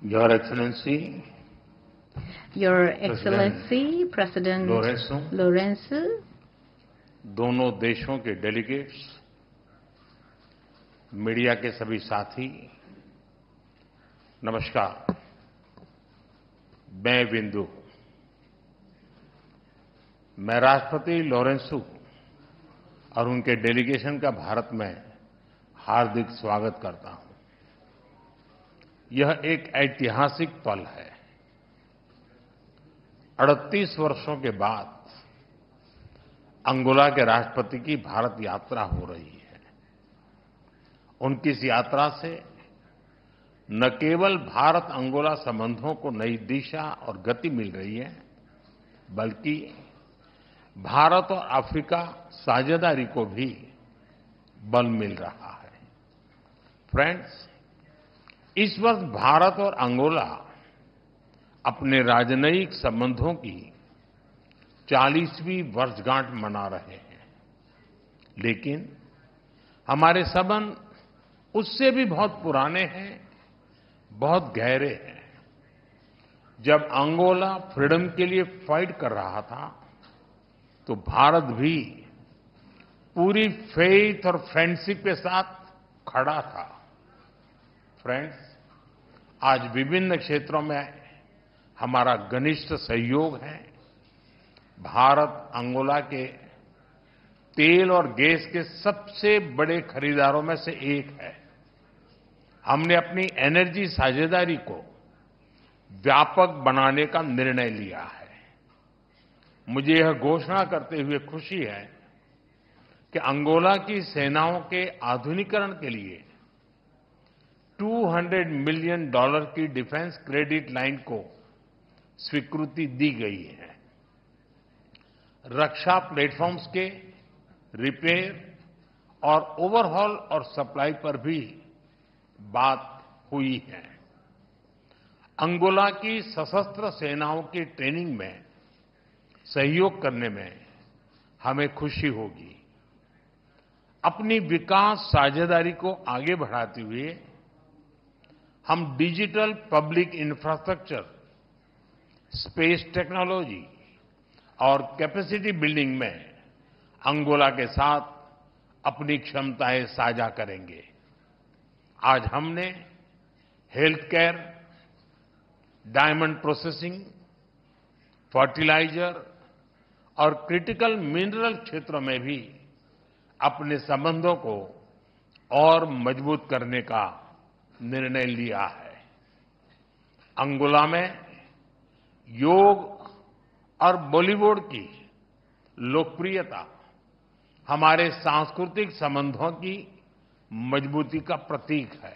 Your Excellency, Your Excellency, President Lourenço, दोनों देशों के डेलीगेट्स, मीडिया के सभी साथी, नमस्कार। मैं बिंदु, मैं राष्ट्रपति लॉरेंसो और उनके डेलीगेशन का भारत में हार्दिक स्वागत करता हूं। यह एक ऐतिहासिक पल है। 38 वर्षों के बाद अंगोला के राष्ट्रपति की भारत यात्रा हो रही है। उनकी इस यात्रा से न केवल भारत अंगोला संबंधों को नई दिशा और गति मिल रही है, बल्कि भारत और अफ्रीका साझेदारी को भी बल मिल रहा है। फ्रेंड्स, इस वर्ष भारत और अंगोला अपने राजनयिक संबंधों की 40वीं वर्षगांठ मना रहे हैं, लेकिन हमारे संबंध उससे भी बहुत पुराने हैं, बहुत गहरे हैं। जब अंगोला फ्रीडम के लिए फाइट कर रहा था, तो भारत भी पूरी फेथ और फ्रेंडशिप के साथ खड़ा था। फ्रेंड्स, आज विभिन्न क्षेत्रों में हमारा घनिष्ठ सहयोग है। भारत अंगोला के तेल और गैस के सबसे बड़े खरीदारों में से एक है। हमने अपनी एनर्जी साझेदारी को व्यापक बनाने का निर्णय लिया है। मुझे यह घोषणा करते हुए खुशी है कि अंगोला की सेनाओं के आधुनिकीकरण के लिए $200 मिलियन की डिफेंस क्रेडिट लाइन को स्वीकृति दी गई है। रक्षा प्लेटफॉर्म्स के रिपेयर और ओवरहॉल और सप्लाई पर भी बात हुई है। अंगोला की सशस्त्र सेनाओं की ट्रेनिंग में सहयोग करने में हमें खुशी होगी। अपनी विकास साझेदारी को आगे बढ़ाते हुए हम digital public infrastructure, space technology और कैपेसिटी बिल्डिंग में अंगोला के साथ अपनी क्षमताएं साझा करेंगे। आज हमने health care, diamond processing, fertiliser और क्रिटिकल मिनरल क्षेत्रों में भी अपने संबंधों को और मजबूत करने का निर्णय लिया है। अंगोला में योग और बॉलीवुड की लोकप्रियता हमारे सांस्कृतिक संबंधों की मजबूती का प्रतीक है।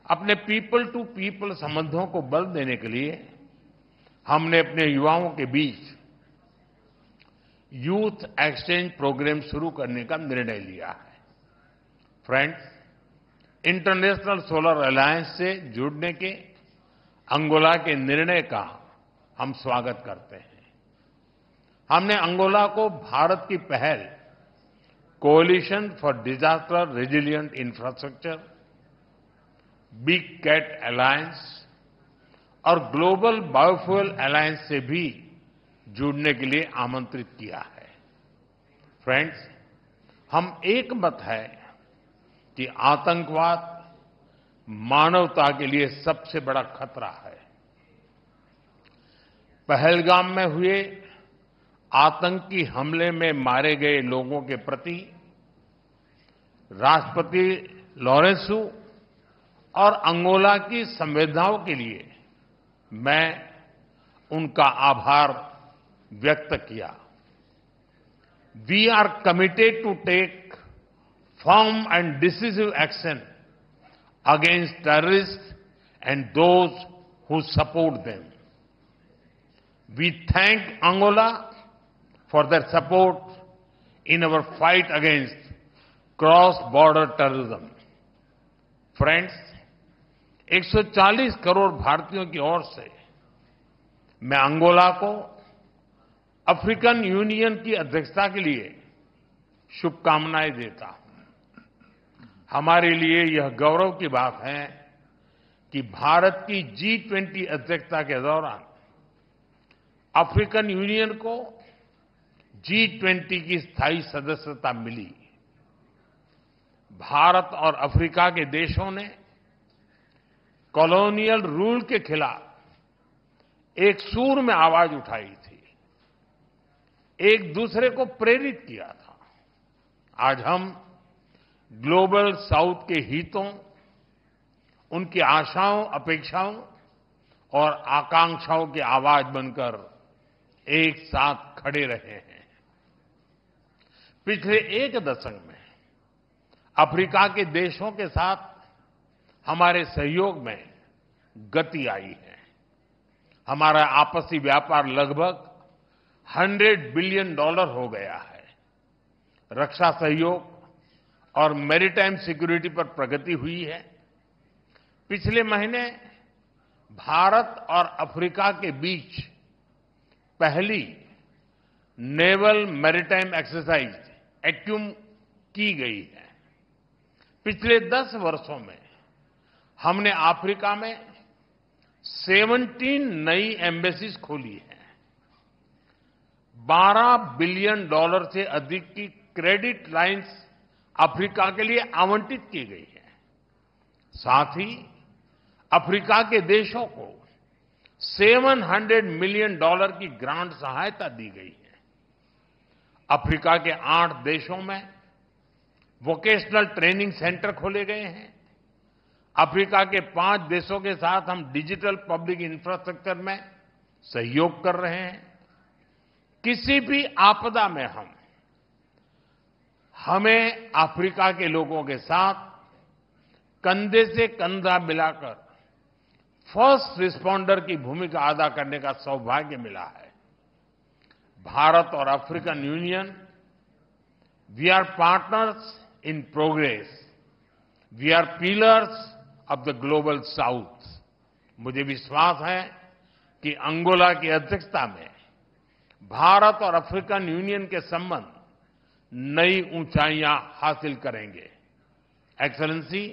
अपने पीपल टू पीपल संबंधों को बल देने के लिए हमने अपने युवाओं के बीच यूथ एक्सचेंज प्रोग्राम शुरू करने का निर्णय लिया है। फ्रेंड्स, इंटरनेशनल सोलर अलायंस से जुड़ने के अंगोला के निर्णय का हम स्वागत करते हैं। हमने अंगोला को भारत की पहल coalition for disaster resilient infrastructure, big cat alliance और ग्लोबल बायोफ्यूल अलायंस से भी जुड़ने के लिए आमंत्रित किया है। फ्रेंड्स, हम एक मत है कि आतंकवाद मानवता के लिए सबसे बड़ा खतरा है। पहलगाम में हुए आतंकी हमले में मारे गए लोगों के प्रति राष्ट्रपति लॉरेंसो और अंगोला की संवेदनाओं के लिए मैं उनका आभार व्यक्त किया। We are committed to take firm and decisive action against terrorists and those who support them. We thank Angola for their support in our fight against cross-border terrorism. Friends, 140 crore भारतीयों की ओर से मैं अंगोला को अफ्रीकन यूनियन की अध्यक्षता के लिए शुभकामनाएं देता हूं। हमारे लिए यह गौरव की बात है कि भारत की G20 अध्यक्षता के दौरान अफ्रीकन यूनियन को G20 की स्थायी सदस्यता मिली। भारत और अफ्रीका के देशों ने कॉलोनियल रूल के खिलाफ एक सूर में आवाज उठाई थी, एक दूसरे को प्रेरित किया था। आज हम ग्लोबल साउथ के हितों, उनकी आशाओं, अपेक्षाओं और आकांक्षाओं की आवाज बनकर एक साथ खड़े रहे हैं। पिछले एक दशक में अफ्रीका के देशों के साथ हमारे सहयोग में गति आई है। हमारा आपसी व्यापार लगभग $100 बिलियन हो गया है। रक्षा सहयोग और मैरीटाइम सिक्योरिटी पर प्रगति हुई है। पिछले महीने भारत और अफ्रीका के बीच पहली नेवल मैरीटाइम एक्सरसाइज एक्यूम की गई है। पिछले 10 वर्षों में हमने अफ्रीका में 17 नई एम्बेसीज खोली है। $12 बिलियन से अधिक की क्रेडिट लाइंस अफ्रीका के लिए आवंटित की गई है। साथ ही अफ्रीका के देशों को $700 मिलियन की ग्रांट सहायता दी गई है। अफ्रीका के 8 देशों में वोकेशनल ट्रेनिंग सेंटर खोले गए हैं। अफ्रीका के 5 देशों के साथ हम डिजिटल पब्लिक इंफ्रास्ट्रक्चर में सहयोग कर रहे हैं। किसी भी आपदा में हमें अफ्रीका के लोगों के साथ कंधे से कंधा मिलाकर फर्स्ट रिस्पॉन्डर की भूमिका अदा करने का सौभाग्य मिला है। भारत और African union, we are partners in progress, we are pillars of the global south. मुझे विश्वास है कि अंगोला की अध्यक्षता में भारत और अफ्रीकन यूनियन के संबंध नई ऊंचाइयां हासिल करेंगे। एक्सेलेंसी,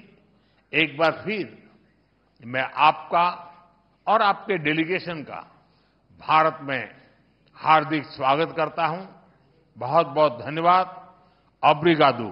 एक बार फिर मैं आपका और आपके डेलीगेशन का भारत में हार्दिक स्वागत करता हूं। बहुत बहुत धन्यवाद। ऑब्रिगादो।